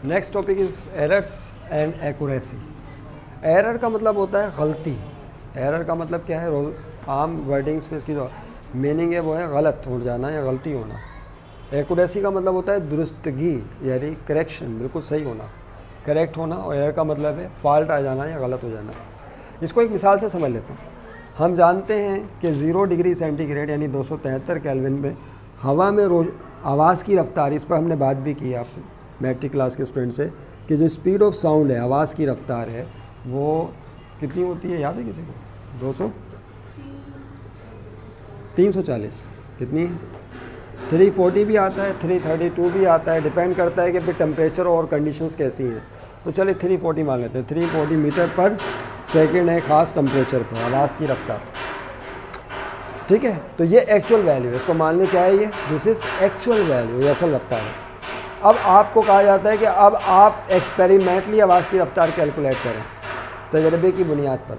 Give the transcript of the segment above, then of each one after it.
Next topic is errors and accuracy. Error का मतलब होता है गलती। एरर का मतलब क्या है? रोज आम वर्डिंग्स में इसकी जो मीनिंग है वो है गलत हो जाना या गलती होना। एक्यूरेसी का मतलब होता है दुरुस्तगी यानी करेक्शन, बिल्कुल सही होना, करेक्ट होना। और एरर का मतलब है फॉल्ट आ जाना या गलत हो जाना। इसको एक मिसाल से समझ लेते हैं। हम जानते हैं कि 0 डिग्री सेंटीग्रेड यानी 273 केल्विन में हवा में रोज आवाज़ की रफ्तार, इस पर हमने बात भी की आपसे मैट्रिक क्लास के स्टूडेंट से, कि जो स्पीड ऑफ साउंड है, आवाज़ की रफ्तार है, वो कितनी होती है? याद है किसी को? 340 कितनी है? 340 भी आता है, 332 भी आता है, डिपेंड करता है कि फिर टेम्परेचर और कंडीशंस कैसी हैं। तो चलिए 340 मान लेते हैं। 340 मीटर पर सेकेंड है ख़ास टेम्परेचर पर आवाज़ की रफ्तार, ठीक है। तो ये एक्चुअल वैल्यू है, इसको मान लें क्या है? ये दिस इज़ एक्चुअल वैल्यू, ये असल रफ्तार है। अब आपको कहा जाता है कि अब आप एक्सपेरिमेंटली आवाज़ की रफ्तार कैलकुलेट करें तजर्बे की बुनियाद पर।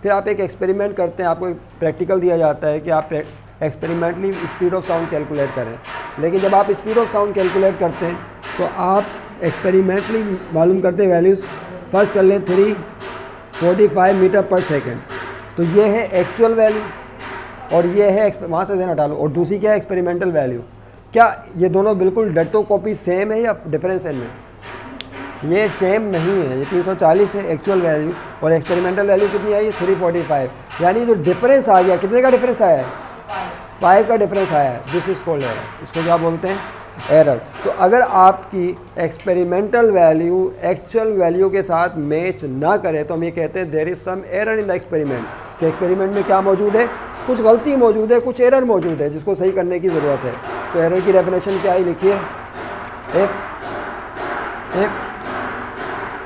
फिर आप एक एक्सपेरिमेंट करते हैं, आपको एक प्रैक्टिकल दिया जाता है कि आप experimentally speed of sound calculate करें। लेकिन जब आप स्पीड ऑफ साउंड कैलकुलेट करते हैं तो आप एक्सपेरिमेंटली मालूम करते हैं वैल्यूज़। फर्स्ट कर लें 345 मीटर पर सेकेंड, तो ये है एक्चुअल वैल्यू और ये है वहाँ से ध्यान हटा लो। और दूसरी क्या है? Experimental value. क्या ये दोनों बिल्कुल डटो कॉपी सेम है या डिफरेंस है इनमें? ये सेम नहीं है। ये 340 है एक्चुअल वैल्यू और एक्सपेरिमेंटल वैल्यू कितनी आई है? 345। यानी जो डिफरेंस आ गया, कितने का डिफरेंस आया है? 5 का डिफरेंस आया है। This is called error. इसको क्या बोलते हैं? एरर। तो अगर आपकी एक्सपेरिमेंटल वैल्यू एक्चुअल वैल्यू के साथ मैच ना करे तो हम ये कहते हैं there is some error in the experiment, कि एक्सपेरिमेंट में क्या मौजूद है? कुछ गलती मौजूद है, कुछ एरर मौजूद है जिसको सही करने की ज़रूरत है। तो एरर की डेफिनेशन क्या है? लिखिए, इफ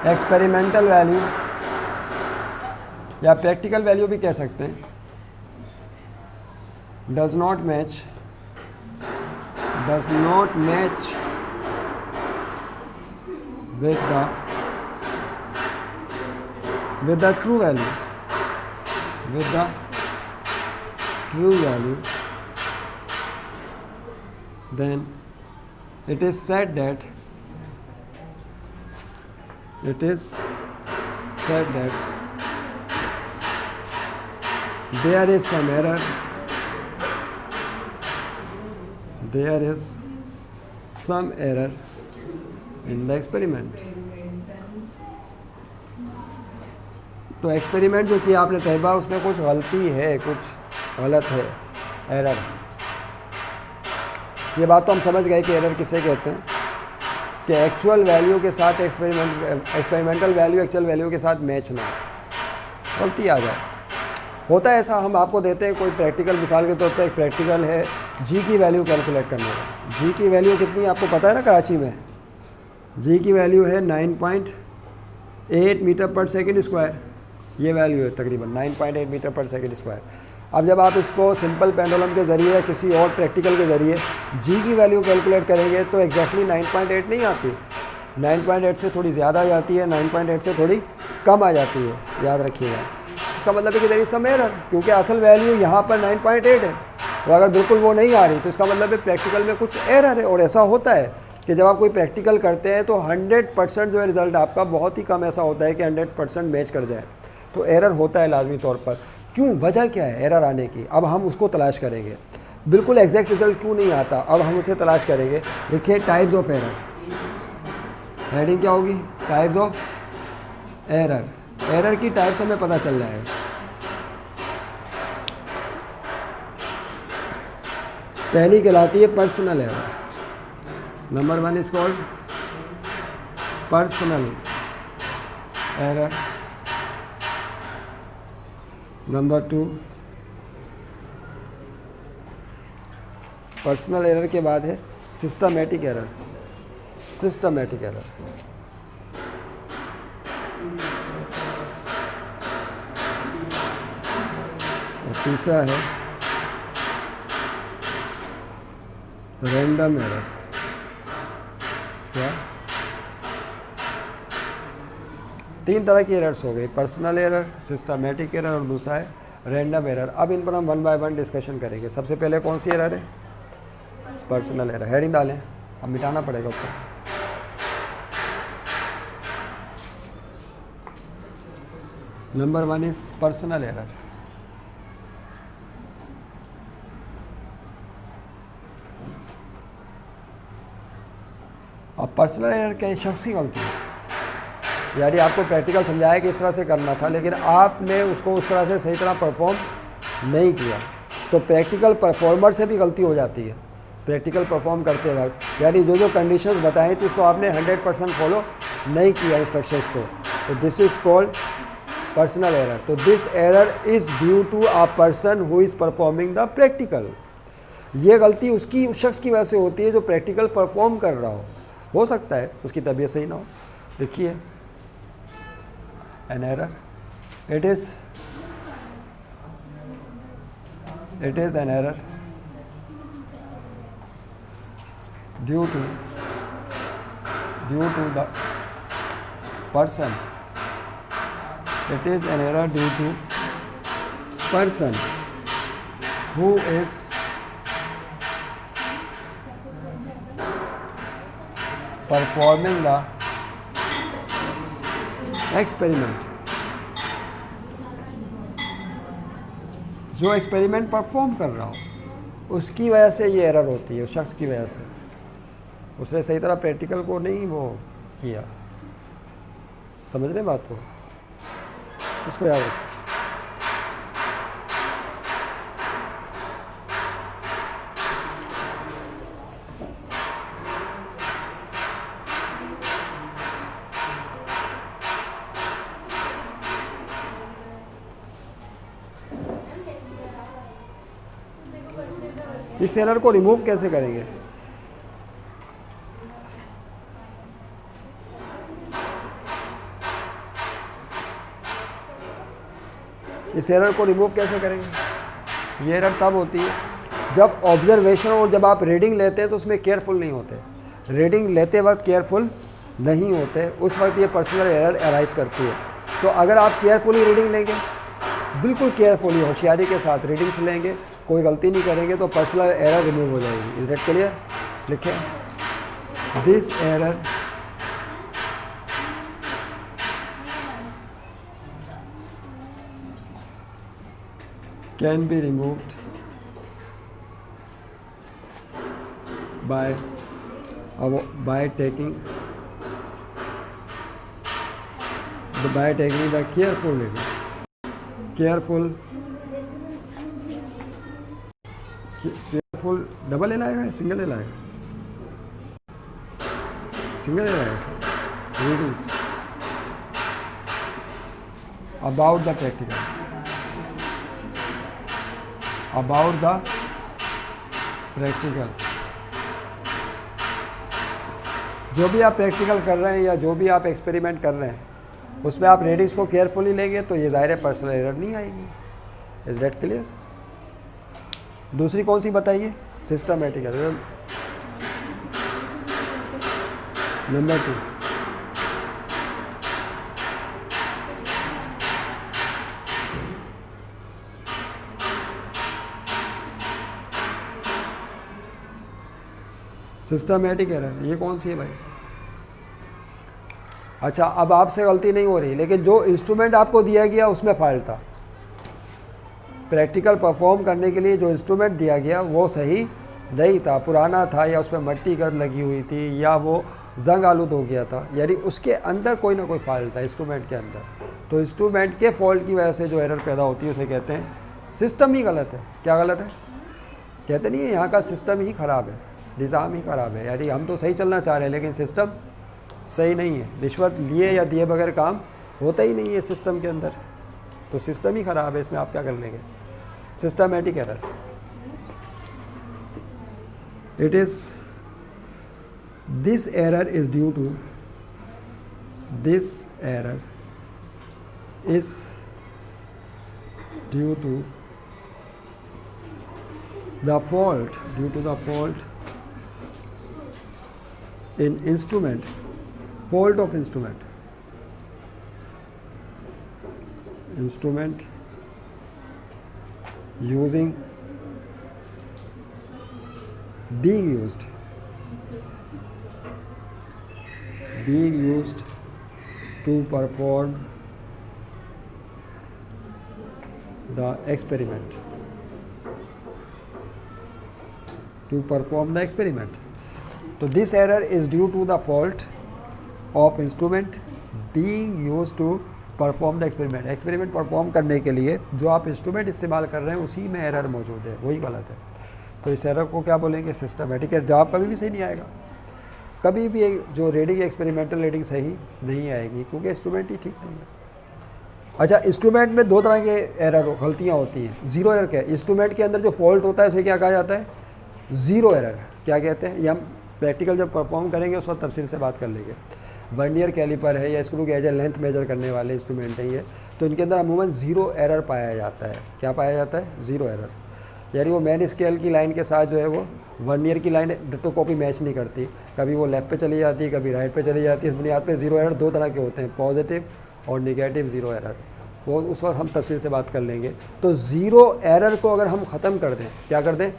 एक्सपेरिमेंटल वैल्यू या प्रैक्टिकल वैल्यू भी कह सकते हैं, does not match with the true value, then it is said that there is some error, in the experiment. तो एक्सपेरिमेंट जो किया आपने तैयबा, उसमें कुछ गलती है, कुछ गलत है, एरर। ये बात तो हम समझ गए कि एरर किसे कहते हैं, कि एक्चुअल वैल्यू के साथ एक्सपेरिमेंटल वैल्यू एक्चुअल वैल्यू के साथ मैच ना, गलती आ जाए। होता है ऐसा। हम आपको देते हैं कोई प्रैक्टिकल, मिसाल के तौर पर एक प्रैक्टिकल है जी की वैल्यू कैलकुलेट करने का। जी की वैल्यू कितनी है आपको पता है ना? कराची में जी की वैल्यू है 9.8 मीटर पर सेकेंड स्क्वायर। ये वैल्यू है तकरीबन 9.8 मीटर पर सेकेंड स्क्वायर। अब जब आप इसको सिंपल पेंडुलम के ज़रिए या किसी और प्रैक्टिकल के ज़रिए जी की वैल्यू कैलकुलेट करेंगे तो एग्जैक्टली 9.8 नहीं आती, 9.8 से थोड़ी ज़्यादा आ जाती है, 9.8 से थोड़ी कम आ जाती है, याद रखिएगा। इसका मतलब है कि देयर इज सम एरर, क्योंकि असल वैल्यू यहाँ पर 9.8 है। तो अगर बिल्कुल वो नहीं आ रही तो इसका मतलब है प्रैक्टिकल में कुछ एरर है। और ऐसा होता है कि जब आप कोई प्रैक्टिकल करते हैं तो 100% जो है रिज़ल्ट आपका, बहुत ही कम ऐसा होता है कि 100% मैच कर जाए। तो एरर होता है लाजमी तौर पर। क्यों? वजह क्या है एरर आने की? अब हम उसको तलाश करेंगे। बिल्कुल एग्जैक्ट रिजल्ट क्यों नहीं आता, अब हम उसे तलाश करेंगे। देखिए, टाइप्स ऑफ एरर, हेडिंग क्या होगी? Types of error. एरर की टाइप्स हमें पता चल जाएगा। पहली कहलाती है personal error. Number 1 is called personal error. Number 2, personal error के बाद है सिस्टमेटिक एरर। सिस्टमेटिक एरर और तीसरा है रैंडम एरर। क्या? 3 तरह की एरर्स हो गई, पर्सनल एरर, सिस्टमेटिक एरर और दूसरा है रैंडम एरर। अब इन पर हम 1 बाय 1 डिस्कशन करेंगे। सबसे पहले कौन सी एरर है? Personal error. हेडिंग डालें, अब मिटाना पड़ेगा ऊपर। Number 1 is personal error. अब पर्सनल एरर क्या है? शख्स की गलती है, यानी आपको प्रैक्टिकल समझाया कि इस तरह से करना था लेकिन आपने उसको उस तरह से सही तरह परफॉर्म नहीं किया, तो प्रैक्टिकल परफॉर्मर से भी गलती हो जाती है प्रैक्टिकल परफॉर्म करते वक्त, यानी जो जो कंडीशंस बताई थी उसको आपने 100% फॉलो नहीं किया इंस्ट्रक्शंस को, तो this is called personal error. तो this error is due to a person who is performing the practical. ये गलती उसकी उस शख्स की वजह से होती है जो प्रैक्टिकल परफॉर्म कर रहा हो सकता है उसकी तबीयत सही ना हो। देखिए an error, it is an error due to the person, it is an error due to person who is performing the experiment. जो एक्सपेरिमेंट परफॉर्म कर रहा हो उसकी वजह से ये एरर होती है, उस शख्स की वजह से, उसने सही तरह प्रैक्टिकल को नहीं वो किया। समझ रहे बात को? इसको याद रखो। इस एरर को रिमूव कैसे करेंगे? इस एरर को रिमूव कैसे करेंगे? ये एरर तब होती है जब ऑब्जर्वेशन और जब आप रीडिंग लेते हैं तो उसमें केयरफुल नहीं होते, रीडिंग लेते वक्त केयरफुल नहीं होते, उस वक्त ये पर्सनल एरर अराइज करती है। तो अगर आप केयरफुली रीडिंग लेंगे, बिल्कुल केयरफुली होशियारी के साथ रीडिंग्स लेंगे, कोई गलती नहीं करेंगे, तो पर्सनल एरर रिमूव हो जाएगी। Is that clear? लिखें, this error can be removed by taking the careful readings. Careful double L आएगा, सिंगल एल आएगा? सिंगल एल आएगा। रीडिंग्स अबाउट द प्रैक्टिकल, जो भी आप प्रैक्टिकल कर रहे हैं या जो भी आप एक्सपेरिमेंट कर रहे हैं उसमें आप रीडिंग्स को केयरफुली लेंगे तो ये ज़ाहिर है पर्सनल एरर नहीं आएगी। Is that clear? दूसरी कौन सी बताइए? Systematic error. Number 2, systematic error. ये कौन सी है भाई? अच्छा, अब आपसे गलती नहीं हो रही लेकिन जो इंस्ट्रूमेंट आपको दिया गया उसमें फॉल्ट था। प्रैक्टिकल परफॉर्म करने के लिए जो इंस्ट्रूमेंट दिया गया वो सही नहीं था, पुराना था, या उसमें मट्टी गर्द लगी हुई थी, या वो जंग आलूद हो गया था, यानी उसके अंदर कोई ना कोई फॉल्ट था इंस्ट्रूमेंट के अंदर। तो इंस्ट्रूमेंट के फॉल्ट की वजह से जो एरर पैदा होती है उसे कहते हैं सिस्टम ही गलत है। क्या गलत है? कहते नहीं है यहाँ का सिस्टम ही ख़राब है, निज़ाम ही ख़राब है, यानी हम तो सही चलना चाह रहे हैं लेकिन सिस्टम सही नहीं है, रिश्वत लिए या दिए बगैर काम होता ही नहीं है सिस्टम के अंदर, तो सिस्टम ही ख़राब है, इसमें आप क्या कर लेंगे? Systematic error. It is this error is due to the fault in instrument, fault of instrument being used to perform the experiment, to perform the experiment. तो this error is due to the fault of instrument being used to perform the experiment. Experiment perform करने के लिए जो आप instrument इस्तेमाल कर रहे हैं उसी में एरर मौजूद है, वही गलत है। तो इस एरर को क्या बोलेंगे? Systematic error. जवाब कभी भी सही नहीं आएगा, कभी भी जो रीडिंग एक्सपेरिमेंटल रीडिंग सही नहीं आएगी, क्योंकि इंस्ट्रूमेंट ही ठीक नहीं है। अच्छा, इंस्ट्रूमेंट में दो तरह के एरर गलतियाँ होती हैं। ज़ीरो एरर क्या है? इंस्ट्रूमेंट के अंदर जो फॉल्ट होता है उसे क्या कहा जाता है? Zero error. क्या कहते हैं? ये हम प्रैक्टिकल जब परफॉर्म करेंगे उस वक्त तफसील से बात कर लेंगे। वर्नियर कैलिपर है या स्क्रू गेज है, लेंथ मेजर करने वाले इंस्ट्रूमेंट है ये, तो इनके अंदर अमूमन ज़ीरो एरर पाया जाता है। क्या पाया जाता है? Zero error. यानी वो मेन स्केल की लाइन के साथ जो है वो वर्नियर की लाइन डिट्टो कॉपी मैच नहीं करती, कभी वो लेफ्ट पे चली जाती है, कभी राइट पे चली जाती है। इस बुनियाद पे ज़ीरो एरर दो तरह के होते हैं, पॉजिटिव और नेगेटिव ज़ीरो एरर। वो उस वक्त हम तफसील से बात कर लेंगे। तो ज़ीरो एरर को अगर हम ख़त्म कर दें, क्या कर दें?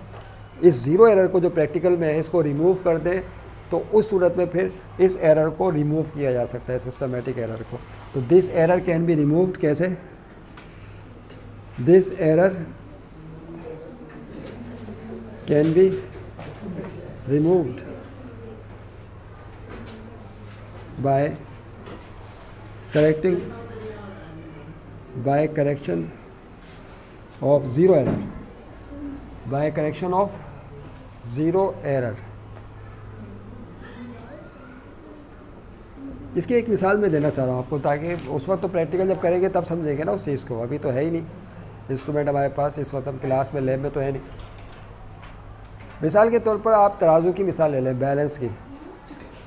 इस ज़ीरो एरर को जो प्रैक्टिकल में है इसको रिमूव कर दें, तो उस सूरत में फिर इस एरर को रिमूव किया जा सकता है, सिस्टमेटिक एरर को। तो this error can be removed. कैसे? This error can be removed by correction of zero error, by correction of zero error. इसकी एक मिसाल मैं देना चाह रहा हूँ आपको, ताकि उस वक्त तो प्रैक्टिकल जब करेंगे तब समझेंगे ना उस चीज़ को। अभी तो है ही नहीं इंस्ट्रूमेंट हमारे पास, इस वक्त हम क्लास में लैब में तो है नहीं। मिसाल के तौर पर आप तराजू की मिसाल ले लें, बैलेंस की।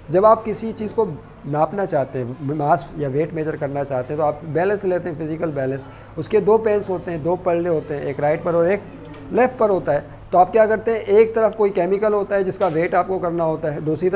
जब आप किसी चीज़ को नापना चाहते हैं, मास या वेट मेजर करना चाहते हैं, तो आप बैलेंस लेते हैं, फिजिकल बैलेंस। उसके दो पेंस होते हैं, दो पल्ले होते हैं, एक राइट पर और एक लेफ़्ट पर होता है। तो आप क्या करते हैं? एक तरफ कोई केमिकल होता है जिसका वेट आपको करना होता है, दूसरी तरफ